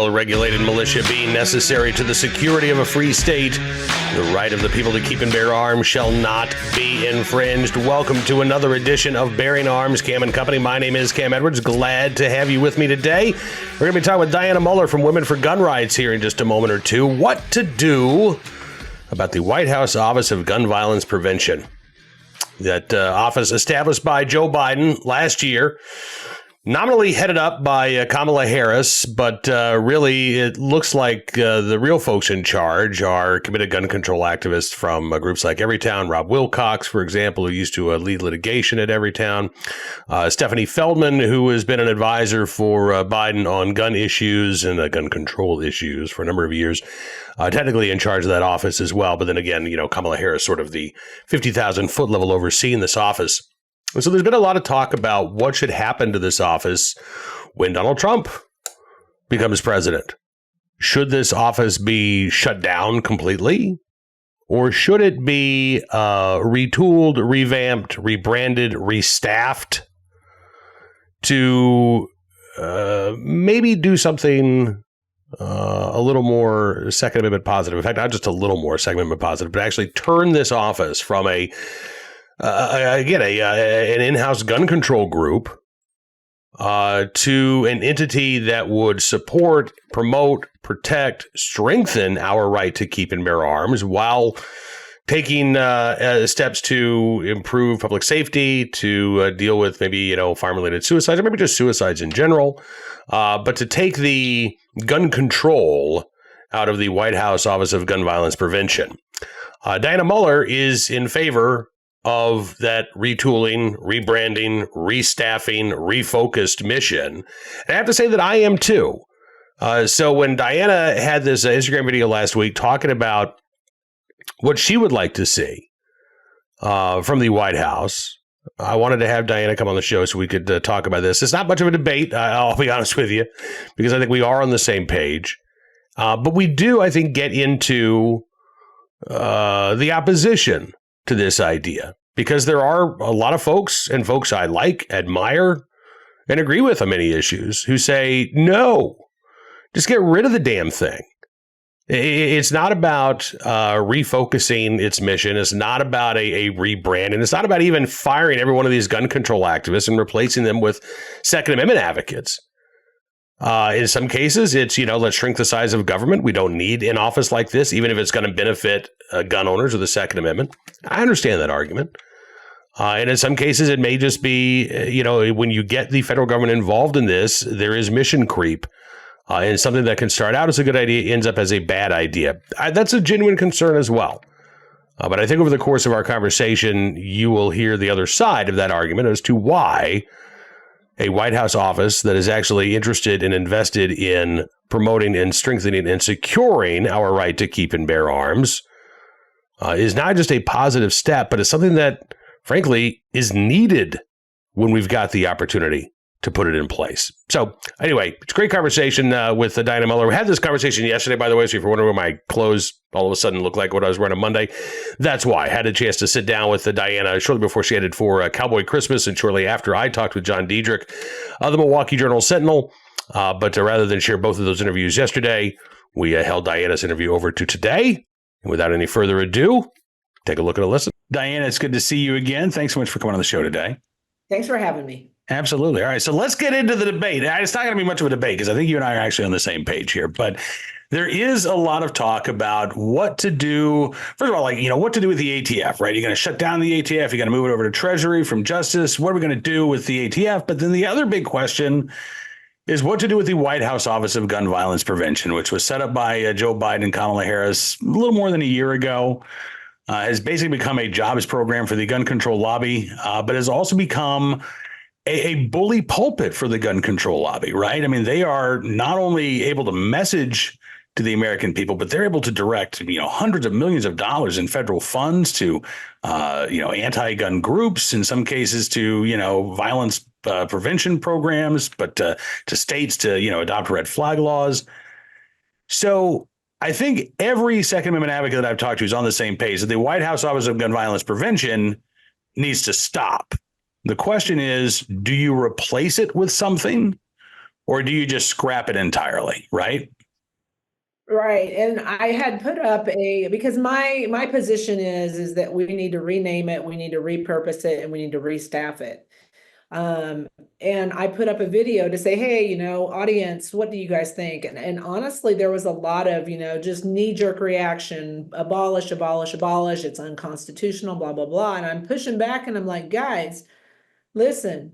well-regulated militia being necessary to the security of a free state, the right of the people to keep and bear arms shall not be infringed. Welcome to another edition of Bearing Arms, Cam and Company. My name is Cam Edwards. Glad to have you with me today. We're going to be talking with Dianna Muller from Women for Gun Rights here in just a moment or two. What to do about the White House Office of Gun Violence Prevention. That office established by Joe Biden last year, nominally headed up by Kamala Harris, but really it looks like the real folks in charge are committed gun control activists from groups like Everytown. Rob Wilcox, for example, who used to lead litigation at Everytown. Stephanie Feldman, who has been an advisor for Biden on gun issues and gun control issues for a number of years. Technically in charge of that office as well. But then again, Kamala Harris sort of the 50,000 foot level overseeing this office. And so there's been a lot of talk about what should happen to this office when Donald Trump becomes president. Should this office be shut down completely? Or should it be retooled, revamped, rebranded, restaffed to maybe do something a little more Second Amendment positive? In fact, not just a little more Second Amendment positive, but actually turn this office from an in-house gun control group to an entity that would support, promote, protect, strengthen our right to keep and bear arms while taking steps to improve public safety, to deal with maybe, firearm-related suicides, or maybe just suicides in general, but to take the gun control out of the White House Office of Gun Violence Prevention. Dianna Muller is in favor of that retooling, rebranding, restaffing, refocused mission. And I have to say that I am too. So when Dianna had this Instagram video last week talking about what she would like to see from the White House, I wanted to have Dianna come on the show so we could talk about this. It's not much of a debate, I'll be honest with you, because I think we are on the same page. But we do, I think, get into the opposition to this idea, because there are a lot of folks, and folks I like, admire, and agree with on many issues, who say, no, just get rid of the damn thing. It's not about refocusing its mission. It's not about a rebrand. And it's not about even firing every one of these gun control activists and replacing them with Second Amendment advocates. In some cases, it's, let's shrink the size of government. We don't need an office like this, even if it's going to benefit gun owners or the Second Amendment. I understand that argument. And in some cases, it may just be, when you get the federal government involved in this, there is mission creep. And something that can start out as a good idea ends up as a bad idea. That's a genuine concern as well. But I think over the course of our conversation, you will hear the other side of that argument as to why a White House office that is actually interested and invested in promoting and strengthening and securing our right to keep and bear arms is not just a positive step, but is something that, frankly, is needed when we've got the opportunity to put it in place. So anyway, it's a great conversation with Dianna Muller. We had this conversation yesterday, by the way, so if you're wondering what my clothes all of a sudden look like what I was wearing on Monday, that's why. I had a chance to sit down with Dianna shortly before she headed for Cowboy Christmas, and shortly after I talked with John Diedrich of the Milwaukee Journal-Sentinel. But rather than share both of those interviews yesterday, we held Dianna's interview over to today. And without any further ado, take a look and a listen. Dianna, it's good to see you again. Thanks so much for coming on the show today. Thanks for having me. Absolutely. All right. So let's get into the debate. It's not going to be much of a debate because I think you and I are actually on the same page here. But there is a lot of talk about what to do. First of all, what to do with the ATF, right? You're going to shut down the ATF. You're going to move it over to Treasury from Justice. What are we going to do with the ATF? But then the other big question is what to do with the White House Office of Gun Violence Prevention, which was set up by Joe Biden and Kamala Harris a little more than a year ago. Has basically become a jobs program for the gun control lobby, but has also become a bully pulpit for the gun control lobby, right? I mean, they are not only able to message to the American people, but they're able to direct, hundreds of millions of dollars in federal funds to, anti-gun groups, in some cases to, violence prevention programs, but to states to, adopt red flag laws. So I think every Second Amendment advocate that I've talked to is on the same page that the White House Office of Gun Violence Prevention needs to stop. The question is, do you replace it with something or do you just scrap it entirely, right? Right. And I had put up because my position is that we need to rename it, we need to repurpose it, and we need to restaff it. Um, and I put up a video to say, hey, audience, what do you guys think? And honestly, there was a lot of, just knee-jerk reaction, abolish, abolish, abolish, it's unconstitutional, blah, blah, blah. And I'm pushing back and I'm like, guys, listen,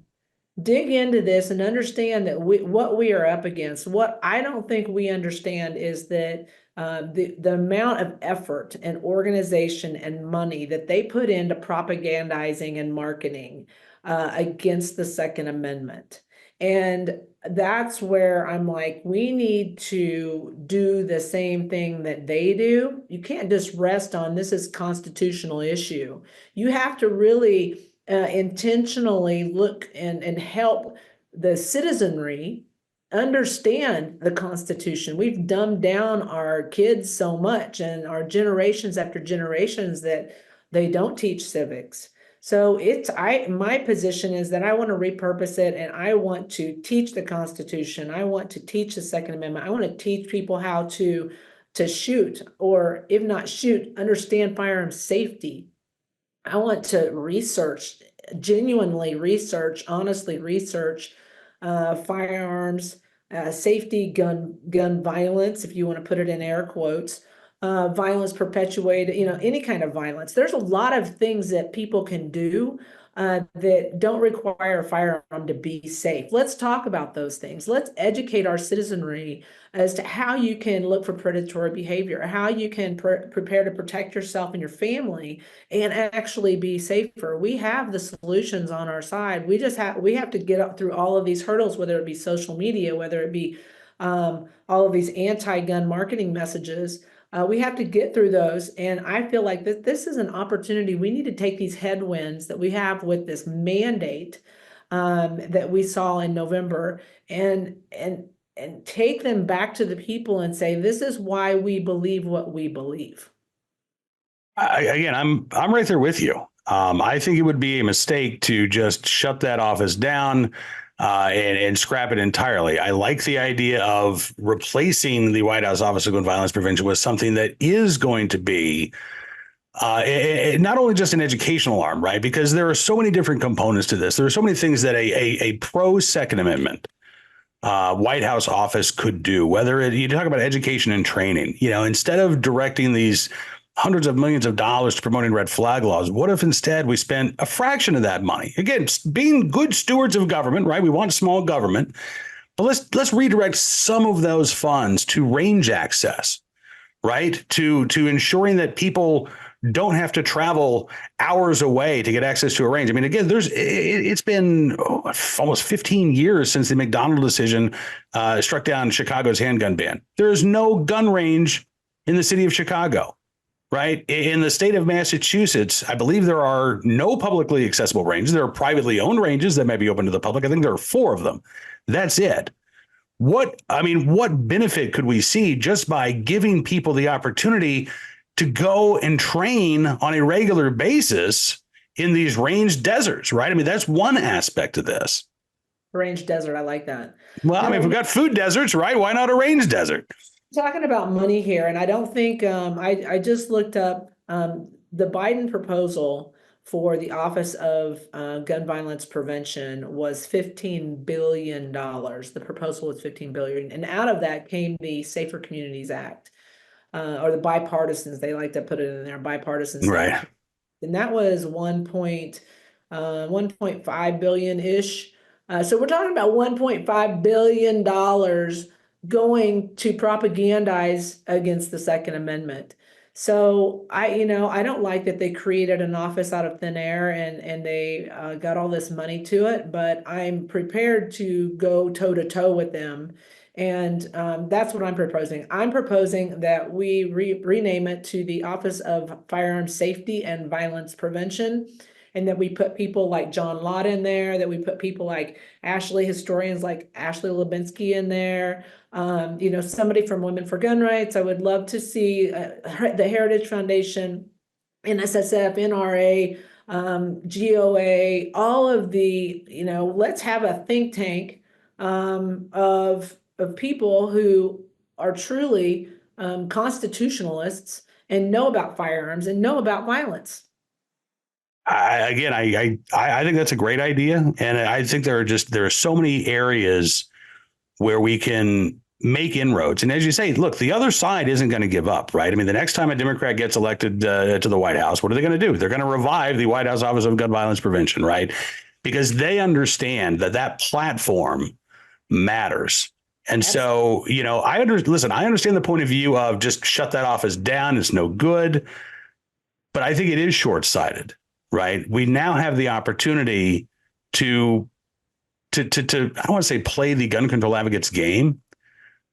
dig into this and understand that what we are up against. What I don't think we understand is that the amount of effort and organization and money that they put into propagandizing and marketing against the Second Amendment. And that's where I'm like, we need to do the same thing that they do. You can't just rest on this is constitutional issue. You have to really intentionally look and help the citizenry understand the Constitution. We've dumbed down our kids so much and our generations after generations that they don't teach civics. So my position is that I want to repurpose it and I want to teach the Constitution. I want to teach the Second Amendment. I want to teach people how to shoot, or if not shoot, understand firearm safety. I want to research, genuinely research, honestly research firearms, safety, gun violence, if you want to put it in air quotes, violence perpetuated, any kind of violence. There's a lot of things that people can do that don't require a firearm to be safe. Let's talk about those things. Let's educate our citizenry as to how you can look for predatory behavior, how you can prepare to protect yourself and your family and actually be safer. We have the solutions on our side. We have to get up through all of these hurdles, whether it be social media, whether it be all of these anti-gun marketing messages. We have to get through those. And I feel like this is an opportunity. We need to take these headwinds that we have with this mandate that we saw in November and take them back to the people and say, this is why we believe what we believe. I'm right there with you. I think it would be a mistake to just shut that office down and scrap it entirely. I like the idea of replacing the White House Office of Gun Violence Prevention with something that is going to be not only just an educational arm, right? Because there are so many different components to this. There are so many things that a pro Second Amendment White House office could do, whether you talk about education and training, instead of directing these hundreds of millions of dollars to promoting red flag laws, what if instead we spent a fraction of that money? Again, being good stewards of government, right? We want small government, but let's redirect some of those funds to range access, right? To ensuring that people don't have to travel hours away to get access to a range. I mean, again, it's been almost 15 years since the McDonald decision struck down Chicago's handgun ban. There is no gun range in the city of Chicago, right? In the state of Massachusetts, I believe there are no publicly accessible ranges. There are privately owned ranges that may be open to the public. I think there are 4 of them. That's it. What benefit could we see just by giving people the opportunity to go and train on a regular basis in these range deserts, right? I mean, that's one aspect of this. Range desert, I like that. Well, I mean, if we've got food deserts, right? Why not a range desert? Talking about money here, and I don't think I just looked up the Biden proposal for the Office of Gun Violence Prevention was $15 billion. The proposal was $15 billion, and out of that came the Safer Communities Act, or the bipartisans. They like to put it in there, bipartisan. Right. And that was 1.5 billion ish. So we're talking about $1.5 billion going to propagandize against the Second Amendment. So I don't like that they created an office out of thin air and they got all this money to it, but I'm prepared to go toe to toe with them. And that's what I'm proposing. I'm proposing that we rename it to the Office of Firearms Safety and Violence Prevention, and that we put people like John Lott in there, that we put people like historians like Ashley Lubinsky in there, somebody from Women for Gun Rights. I would love to see the Heritage Foundation, NSSF, NRA, GOA, all of the, let's have a think tank of people who are truly constitutionalists and know about firearms and know about violence. I think that's a great idea, and I think there are so many areas where we can make inroads. And as you say, look, the other side isn't going to give up, right? I mean, the next time a Democrat gets elected to the White House, what are they going to do? They're going to revive the White House Office of Gun Violence Prevention, right? Because they understand that platform matters. And so, I understand the point of view of just shut that office down. It's no good. But I think it is short-sighted, right? We now have the opportunity to I don't want to say play the gun control advocates game,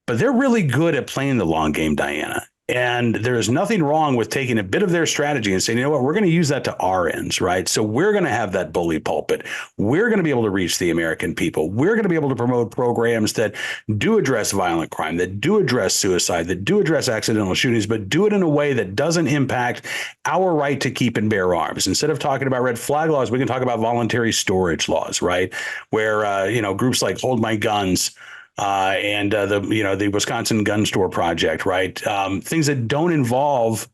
but they're really good at playing the long game, Dianna. And there is nothing wrong with taking a bit of their strategy and saying, you know what, we're going to use that to our ends, right? So we're going to have that bully pulpit. We're going to be able to reach the American people. We're going to be able to promote programs that do address violent crime, that do address suicide, that do address accidental shootings, but do it in a way that doesn't impact our right to keep and bear arms. Instead of talking about red flag laws, we can talk about voluntary storage laws, right? Where, groups like Hold My Guns, and the Wisconsin Gun Store Project, right? Things that don't involve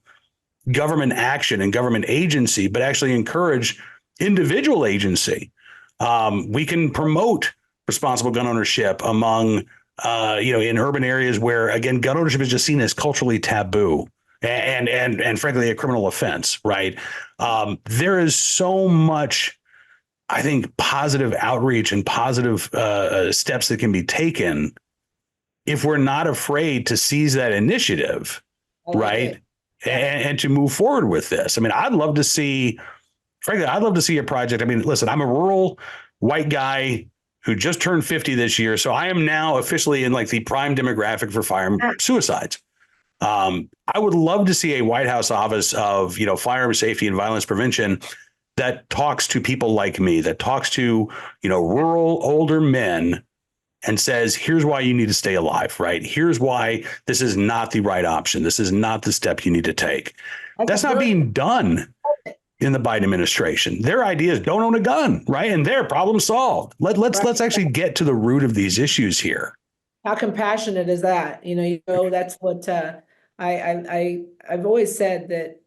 government action and government agency, but actually encourage individual agency. We can promote responsible gun ownership among, in urban areas where, again, gun ownership is just seen as culturally taboo and frankly, a criminal offense, right? There is so much, I think, positive outreach and positive steps that can be taken if we're not afraid to seize that initiative, right? And to move forward with this. I mean, I'd love to see a project. I mean, listen, I'm a rural white guy who just turned 50 this year. So I am now officially in like the prime demographic for firearm suicides. I would love to see a White House office of, firearm safety and violence prevention that talks to people like me, that talks to, rural older men and says, here's why you need to stay alive, right? Here's why this is not the right option. This is not the step you need to take. That's not being done in the Biden administration. Their idea is don't own a gun, right? And their problem solved. Let's actually get to the root of these issues here. How compassionate is that? That's what I've always said, that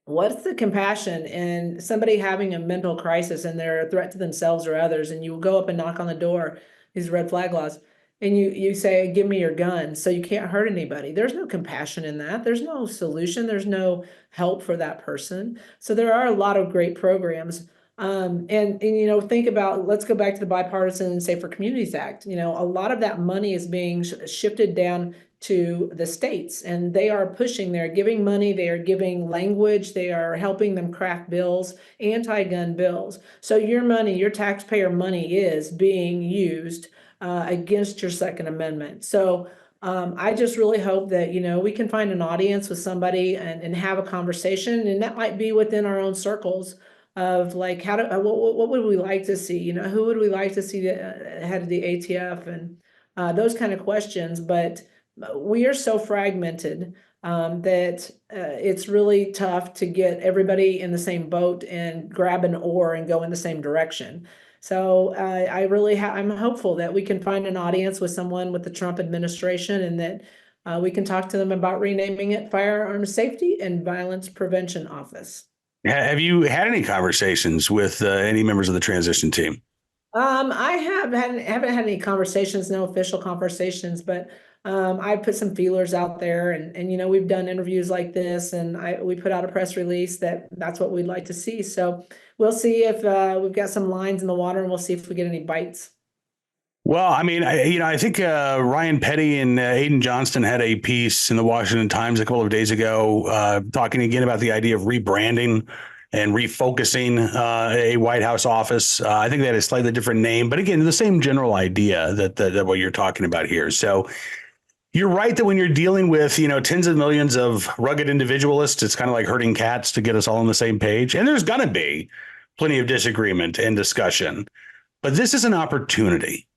what's the compassion in somebody having a mental crisis and they're a threat to themselves or others, and you go up and knock on the door, these red flag laws, and you say, give me your gun so you can't hurt anybody. There's no compassion in that. There's no solution. There's no help for that person. So there are a lot of great programs. And think about, let's go back to the Bipartisan Safer Communities Act. A lot of that money is being shifted down to the states, and they are pushing, they're giving money, they are giving language, they are helping them craft bills, anti-gun bills. So your money, your taxpayer money, is being used against your Second Amendment. So I just really hope that, we can find an audience with somebody and have a conversation, and that might be within our own circles of like, what would we like to see? Who would we like to see head of the ATF, and those kind of questions. But we are so fragmented that it's really tough to get everybody in the same boat and grab an oar and go in the same direction. So I'm hopeful that we can find an audience with someone with the Trump administration, and that we can talk to them about renaming it Firearms Safety and Violence Prevention Office. Have you had any conversations with any members of the transition team? I haven't had any conversations, no official conversations, but I put some feelers out there, and we've done interviews like this, and we put out a press release that's what we'd like to see. So we'll see if we've got some lines in the water, and we'll see if we get any bites. Well, I mean, I think Ryan Petty and Aiden Johnston had a piece in the Washington Times a couple of days ago talking again about the idea of rebranding and refocusing a White House office. I think they had a slightly different name, but again, the same general idea that what you're talking about here. So you're right that when you're dealing with, tens of millions of rugged individualists, it's kind of like herding cats to get us all on the same page. And there's going to be plenty of disagreement and discussion, but this is an opportunity.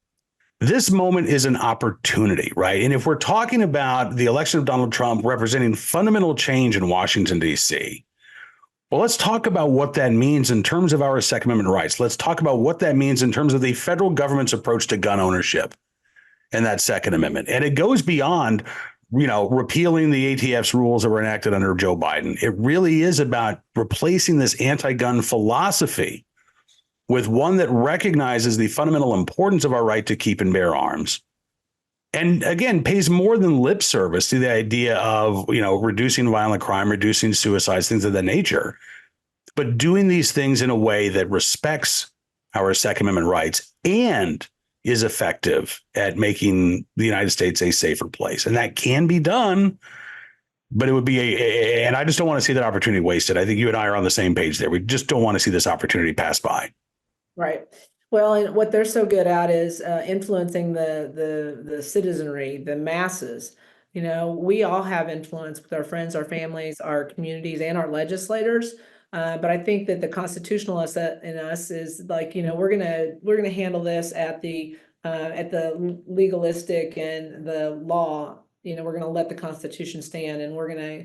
This moment is an opportunity, right? And if we're talking about the election of Donald Trump representing fundamental change in Washington, D.C., well, let's talk about what that means in terms of our Second Amendment rights. Let's talk about what that means in terms of the federal government's approach to gun ownership and that Second Amendment. And it goes beyond repealing the ATF's rules that were enacted under Joe Biden. It really is about replacing this anti-gun philosophy with one that recognizes the fundamental importance of our right to keep and bear arms. And again, pays more than lip service to the idea of, reducing violent crime, reducing suicides, things of that nature, but doing these things in a way that respects our Second Amendment rights and is effective at making the United States a safer place. And that can be done, but it would be and I just don't want to see that opportunity wasted. I think you and I are on the same page there. We just don't want to see this opportunity pass by. Right. Well, and what they're so good at is influencing the citizenry, the masses. We all have influence with our friends, our families, our communities, and our legislators. But I think that the constitutionalist in us is like, we're gonna handle this at the legalistic and the law. We're gonna let the Constitution stand, and we're gonna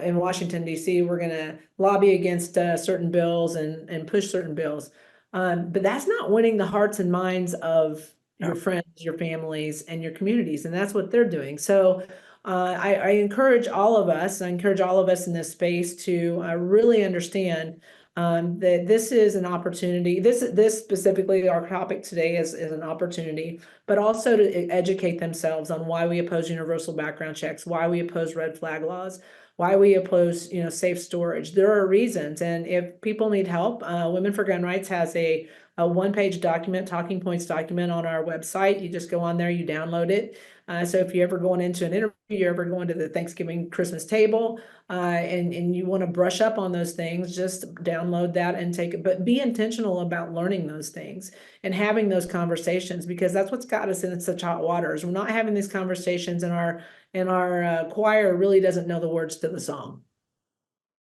in Washington D.C. we're gonna lobby against certain bills and push certain bills. But that's not winning the hearts and minds of your friends, your families, and your communities, and that's what they're doing. So. I encourage all of us in this space to really understand that this is an opportunity. This specifically, our topic today is an opportunity, but also to educate themselves on why we oppose universal background checks, why we oppose red flag laws, why we oppose safe storage. There are reasons, and if people need help, Women for Gun Rights has a one-page document, talking points document on our website. You just go on there, you download it. So if you're ever going into an interview, you're ever going to the Thanksgiving Christmas table, and you want to brush up on those things, just download that and take it. But be intentional about learning those things and having those conversations, because that's what's got us in such hot waters. We're not having these conversations, and our choir really doesn't know the words to the song.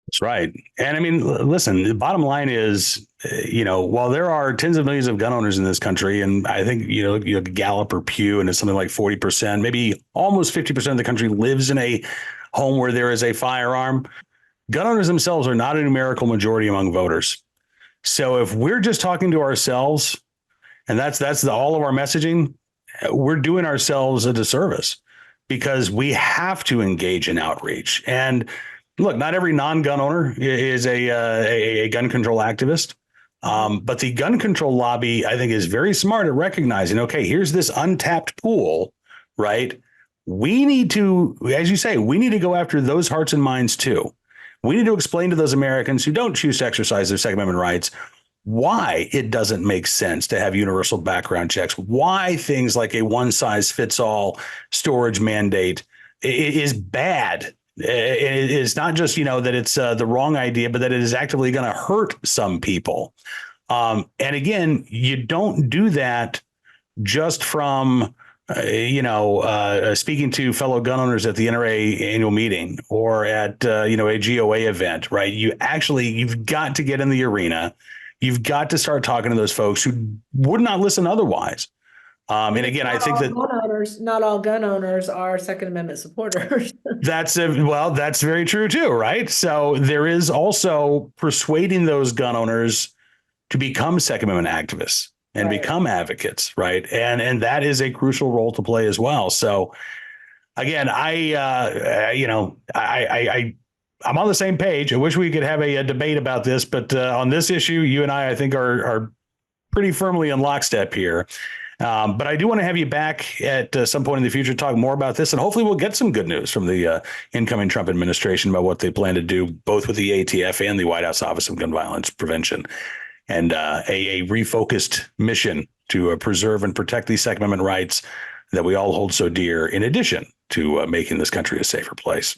That's right. And I mean, listen, the bottom line is, while there are tens of millions of gun owners in this country, and I think, you Gallup or Pew, and it's something like 40%, maybe almost 50% of the country lives in a home where there is a firearm. Gun owners themselves are not a numerical majority among voters. So if we're just talking to ourselves, and that's all of our messaging, we're doing ourselves a disservice, because we have to engage in outreach. And look, not every non-gun owner is a gun control activist. But the gun control lobby, I think, is very smart at recognizing, okay, here's this untapped pool, right? We need to, as you say, we need to go after those hearts and minds too. We need to explain to those Americans who don't choose to exercise their Second Amendment rights why it doesn't make sense to have universal background checks, why things like a one-size-fits-all storage mandate is bad. It's not just, that it's the wrong idea, but that it is actively going to hurt some people. And again, you don't do that just from, speaking to fellow gun owners at the NRA annual meeting or at, a GOA event, right? You've got to get in the arena. You've got to start talking to those folks who would not listen otherwise. And again, I think that not all gun owners are Second Amendment supporters. That's very true too, right? So there is also persuading those gun owners to become Second Amendment activists and become advocates, right? And that is a crucial role to play as well. So again, I'm on the same page. I wish we could have a debate about this, but on this issue, you and I think are pretty firmly in lockstep here. But I do want to have you back at some point in the future to talk more about this, and hopefully we'll get some good news from the incoming Trump administration about what they plan to do, both with the ATF and the White House Office of Gun Violence Prevention, and a refocused mission to preserve and protect these Second Amendment rights that we all hold so dear, in addition to making this country a safer place.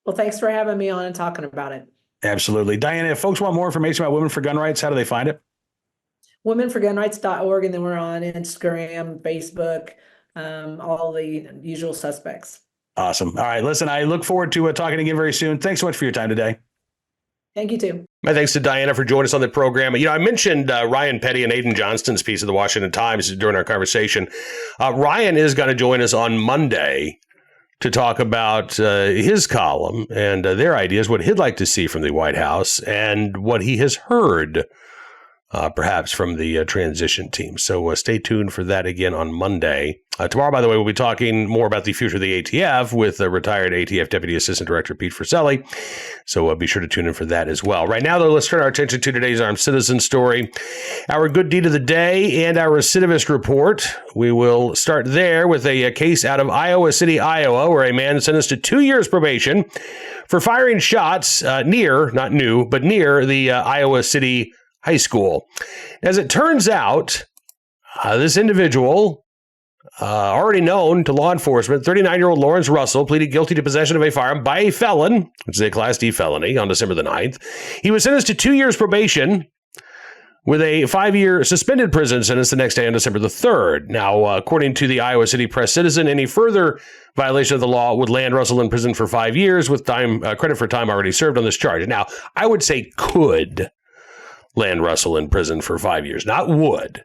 Well, thanks for having me on and talking about it. Absolutely. Diana, if folks want more information about Women for Gun Rights, how do they find it? womenforgunrights.org, and then we're on Instagram, Facebook, all the usual suspects. Awesome. All right. Listen, I look forward to talking again very soon. Thanks so much for your time today. Thank you, too. My thanks to Diana for joining us on the program. I mentioned Ryan Petty and Aidan Johnston's piece of the Washington Times during our conversation. Ryan is going to join us on Monday to talk about his column and their ideas, what he'd like to see from the White House, and what he has heard perhaps from the transition team. So stay tuned for that again on Monday. Tomorrow, by the way, we'll be talking more about the future of the ATF with retired ATF Deputy Assistant Director Pete Friselli. So be sure to tune in for that as well. Right now, though, let's turn our attention to today's armed citizen story, our good deed of the day, and our recidivist report. We will start there with a case out of Iowa City, Iowa, where a man sentenced to 2 years probation for firing shots near the Iowa City High School. As it turns out, this individual, already known to law enforcement, 39-year-old Lawrence Russell, pleaded guilty to possession of a firearm by a felon, which is a Class D felony, on December the 9th. He was sentenced to 2 years probation with a 5-year suspended prison sentence the next day on December the 3rd. Now, according to the Iowa City Press-Citizen, any further violation of the law would land Russell in prison for 5 years with credit for time already served on this charge. Now, I would say could land Russell in prison for 5 years, not would,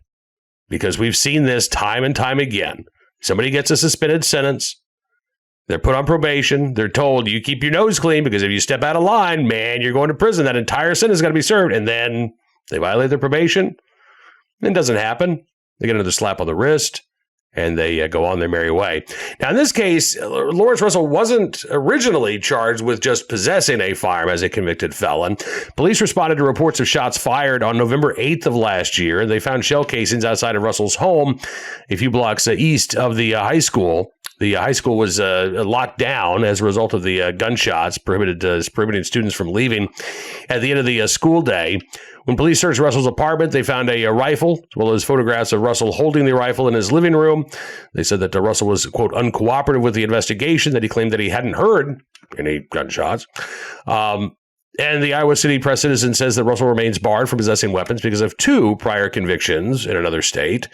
because we've seen this time and time again. Somebody gets a suspended sentence, they're put on probation, they're told, you keep your nose clean because if you step out of line, man, you're going to prison. That entire sentence is going to be served, and then they violate their probation. It doesn't happen. They get another slap on the wrist, and they go on their merry way. Now, in this case, Lawrence Russell wasn't originally charged with just possessing a firearm as a convicted felon. Police responded to reports of shots fired on November 8th of last year. They found shell casings outside of Russell's home a few blocks east of the high school. The high school was locked down as a result of the gunshots, prohibiting students from leaving at the end of the school day. When police searched Russell's apartment, they found a rifle, as well as photographs of Russell holding the rifle in his living room. They said that Russell was, quote, uncooperative with the investigation, that he claimed that he hadn't heard any gunshots. And the Iowa City Press-Citizen says that Russell remains barred from possessing weapons because of 2 prior convictions in another state.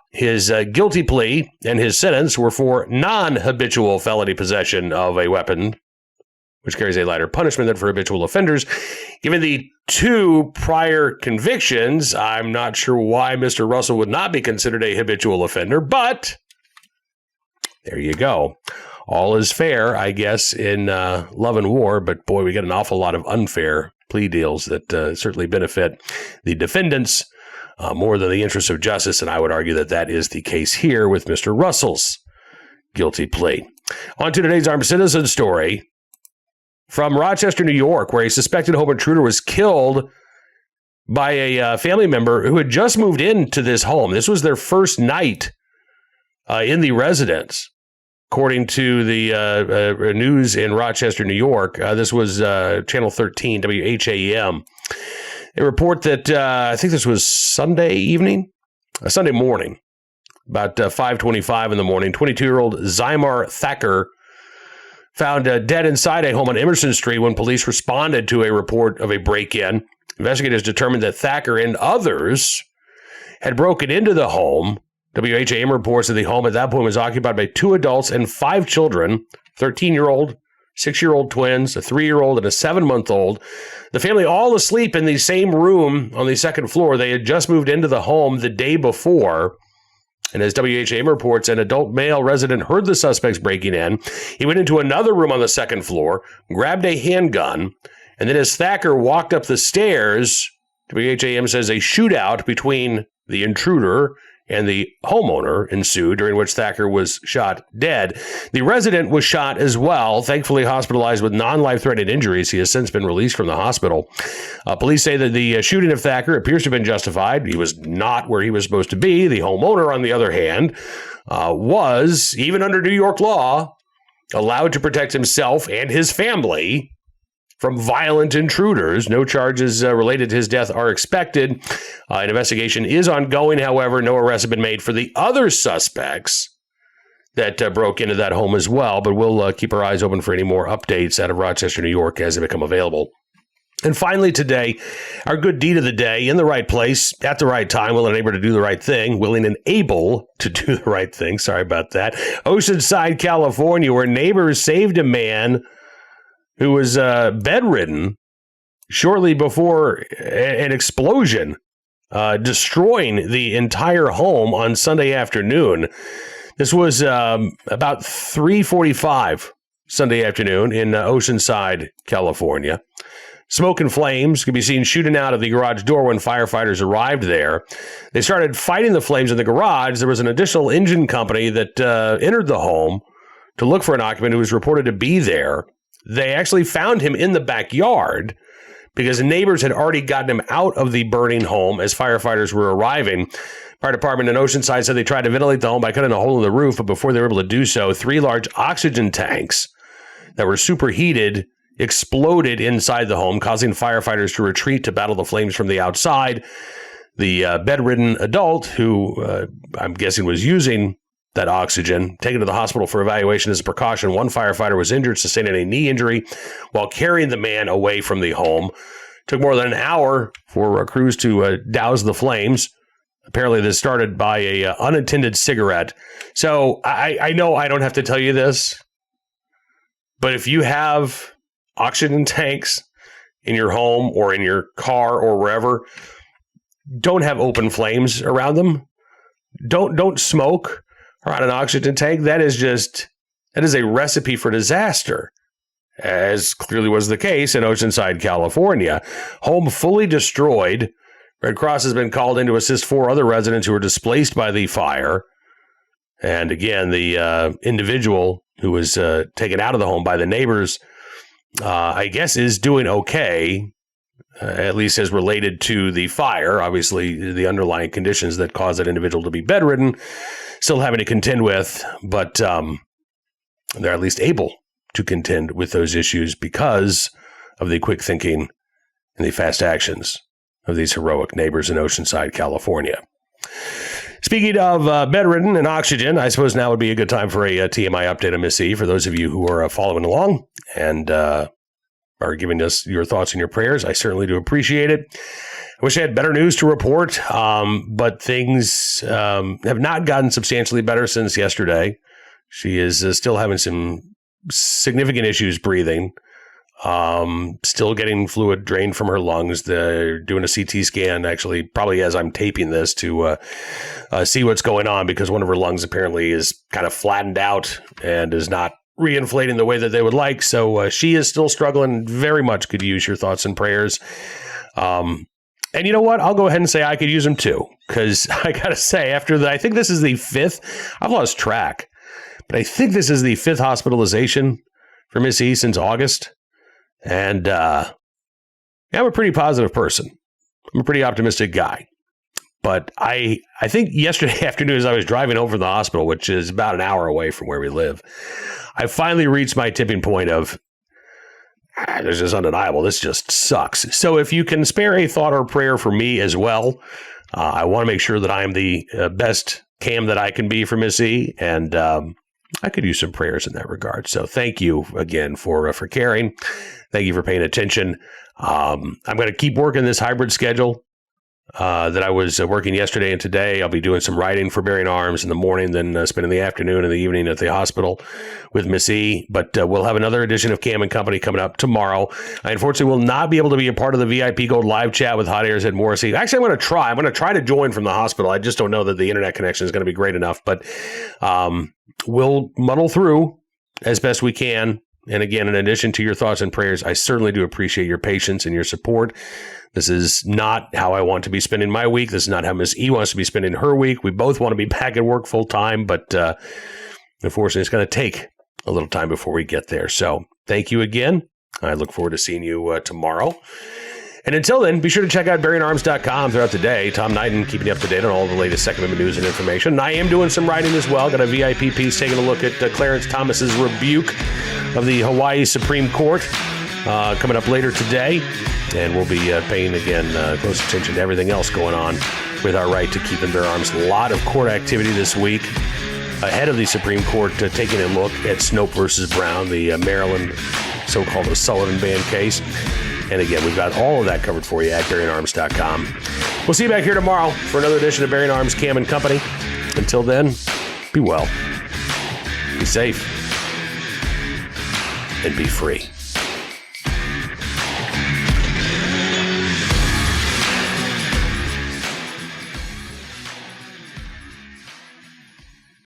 His guilty plea and his sentence were for non-habitual felony possession of a weapon, which carries a lighter punishment than for habitual offenders. Given the 2 prior convictions, I'm not sure why Mr. Russell would not be considered a habitual offender, but there you go. All is fair, I guess, in love and war, but boy, we get an awful lot of unfair plea deals that certainly benefit the defendants more than the interests of justice, and I would argue that that is the case here with Mr. Russell's guilty plea. On to today's armed citizen story from Rochester, New York, where a suspected home intruder was killed by a family member who had just moved into this home. This was their first night in the residence. According to the news in Rochester, New York, this was Channel 13, WHAM. They report that I think this was Sunday morning, about 5:25 in the morning. 22-year-old Zymar Thacker found dead inside a home on Emerson Street when police responded to a report of a break-in. Investigators determined that Thacker and others had broken into the home. WHAM reports that the home at that point was occupied by 2 adults and 5 children, 13-year-old, 6-year-old twins, a 3-year-old, and a 7-month-old. The family all asleep in the same room on the second floor. They had just moved into the home the day before. And as WHAM reports, an adult male resident heard the suspects breaking in. He went into another room on the second floor, grabbed a handgun, and then as Thacker walked up the stairs, WHAM says a shootout between the intruder and the homeowner ensued, during which Thacker was shot dead. The resident was shot as well, thankfully hospitalized with non-life-threatening injuries. He has since been released from the hospital. Police say that the shooting of Thacker appears to have been justified. He was not where he was supposed to be. The homeowner, on the other hand, was, even under New York law, allowed to protect himself and his family from violent intruders. No charges related to his death are expected. An investigation is ongoing. However, no arrests have been made for the other suspects that broke into that home as well. But we'll keep our eyes open for any more updates out of Rochester, New York as they become available. And finally today, our good deed of the day, in the right place, at the right time, willing and able to do the right thing, willing and able to do the right thing. Sorry about that. Oceanside, California, where neighbors saved a man who was bedridden shortly before an explosion, destroying the entire home on Sunday afternoon. This was about 3:45 Sunday afternoon in Oceanside, California. Smoke and flames could be seen shooting out of the garage door when firefighters arrived there. They started fighting the flames in the garage. There was an additional engine company that entered the home to look for an occupant who was reported to be there. They actually found him in the backyard because neighbors had already gotten him out of the burning home as firefighters were arriving. Fire department in Oceanside said they tried to ventilate the home by cutting a hole in the roof, but before they were able to do so, 3 large oxygen tanks that were superheated exploded inside the home, causing firefighters to retreat to battle the flames from the outside. The bedridden adult, who I'm guessing was using that oxygen, taken to the hospital for evaluation as a precaution. One firefighter was injured, sustaining a knee injury while carrying the man away from the home. Took more than an hour for crews to douse the flames. Apparently, this started by a unattended cigarette. So I know I don't have to tell you this, but if you have oxygen tanks in your home or in your car or wherever, don't have open flames around them. Don't smoke around an oxygen tank. That is a recipe for disaster, as clearly was the case in Oceanside, California. Home fully destroyed. Red Cross has been called in to assist 4 other residents who were displaced by the fire. And again, the individual who was taken out of the home by the neighbors, I guess, is doing okay, at least as related to the fire. Obviously, the underlying conditions that caused that individual to be bedridden, still having to contend with, but they're at least able to contend with those issues because of the quick thinking and the fast actions of these heroic neighbors in Oceanside, California. Speaking of bedridden and oxygen, I suppose now would be a good time for a TMI update on Miss E for those of you who are following along and are giving us your thoughts and your prayers. I certainly do appreciate it. I wish I had better news to report, but things have not gotten substantially better since yesterday. She is still having some significant issues breathing. Still getting fluid drained from her lungs. They're doing a CT scan, actually, probably as I'm taping this, to see what's going on, because one of her lungs apparently is kind of flattened out and is not reinflating the way that they would like. So she is still struggling. Very much could use your thoughts and prayers. And you know what? I'll go ahead and say I could use them too, because I got to say, I think this is the 5th. I've lost track, but I think this is the 5th hospitalization for Miss E since August. And I'm a pretty positive person. I'm a pretty optimistic guy. But I think yesterday afternoon, as I was driving home from the hospital, which is about an hour away from where we live, I finally reached my tipping point of, this is undeniable. This just sucks. So if you can spare a thought or prayer for me as well, I want to make sure that I am the best Cam that I can be for Miss E. And I could use some prayers in that regard. So thank you again for caring. Thank you for paying attention. I'm going to keep working this hybrid schedule that I was working yesterday and today. I'll be doing some writing for Bearing Arms in the morning, then spending the afternoon and the evening at the hospital with Miss E. But we'll have another edition of Cam and Company coming up tomorrow. I unfortunately will not be able to be a part of the VIP Gold live chat with Hot Airs at Morrissey. Actually, I'm going to try. I'm going to try to join from the hospital. I just don't know that the internet connection is going to be great enough. But we'll muddle through as best we can. And again, in addition to your thoughts and prayers, I certainly do appreciate your patience and your support. This is not how I want to be spending my week. This is not how Miss E wants to be spending her week. We both want to be back at work full time, but unfortunately, it's going to take a little time before we get there. So thank you again. I look forward to seeing you tomorrow. And until then, be sure to check out bearingarms.com throughout the day. Tom Knighton keeping you up to date on all the latest Second Amendment news and information. And I am doing some writing as well. Got a VIP piece taking a look at Clarence Thomas's rebuke of the Hawaii Supreme Court coming up later today. And we'll be paying, again, close attention to everything else going on with our right to keep and bear arms. A lot of court activity this week ahead of the Supreme Court taking a look at Snope versus Brown, the Maryland so-called Sullivan ban case. And again, we've got all of that covered for you at bearingarms.com. We'll see you back here tomorrow for another edition of Bearing Arms, Cam and Company. Until then, be well, be safe, and be free.